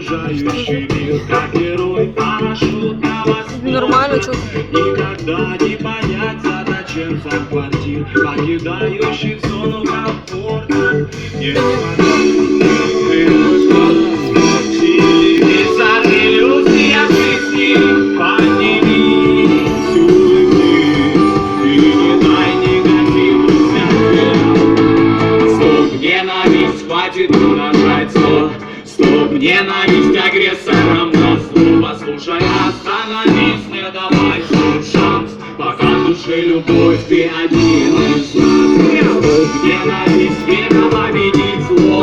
окружающий мир, как герой парашют на восток. Нормально, что? Никогда не понять задаченцам квартир, покидающих зону комфорта. Телевизор, иллюзия жизни, подними улыбнись и не дай негативу свет. Стоп, ненависть, хватит умножать зло. Стоп, ненависть агрессорам на зло. Послушай, остановись, не давай шанс, пока в душе любовь, ты один из нас. Стоп, ненависть, время победить зло.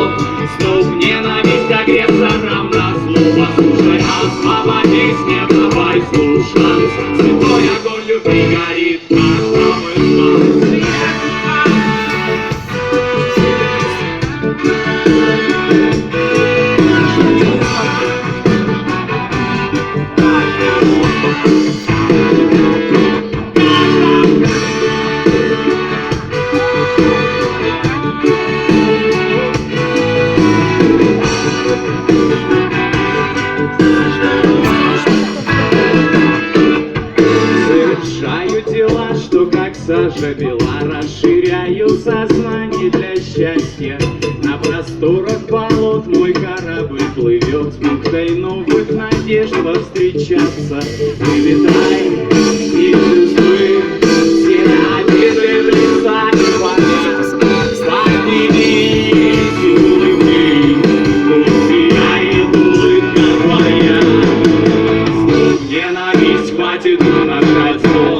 Стоп, ненависть агрессорам на зло. Послушай, освободись, не давай шанс. Святой огонь любви горит в каждом из нас. Совершаю дела, что как сажа бела, расширяю сознание для счастья. На просторах болот мой корабль плывет, с бухтой новых надежд повстречаться. Вылетай из избы, все обиды в леса и поля. Поднимись и улыбнись, пусть сияет улыбка твоя. Стоп, ненависть, хватит умножать зло.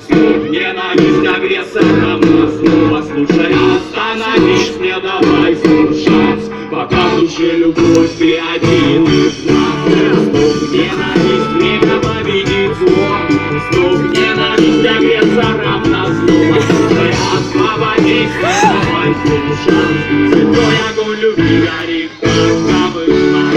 Стоп, ненависть агрессорам на зло. Послушай, остановись, не давай шанс, пока в душе любовь, ты один из нас. Стоп, ненависть, время победить зло. Стоп, ненависть агрессорам на зло. Послушай, освободись, не давай шанс. Святой огонь любви горит в каждом из нас.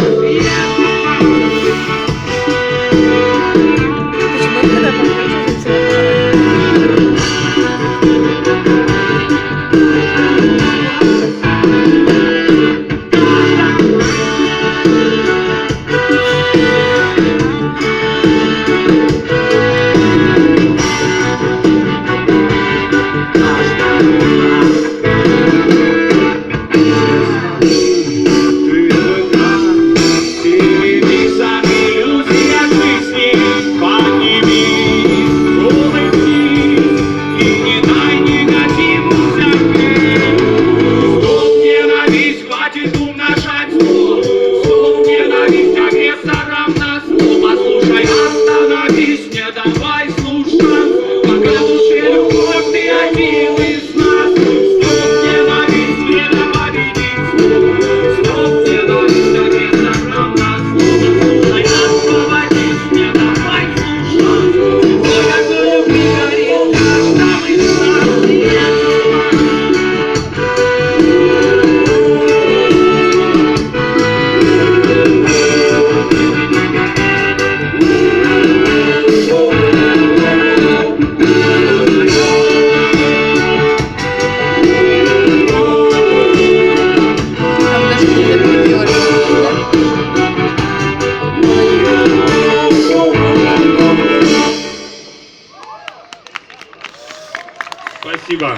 Спасибо.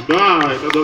Да, это даже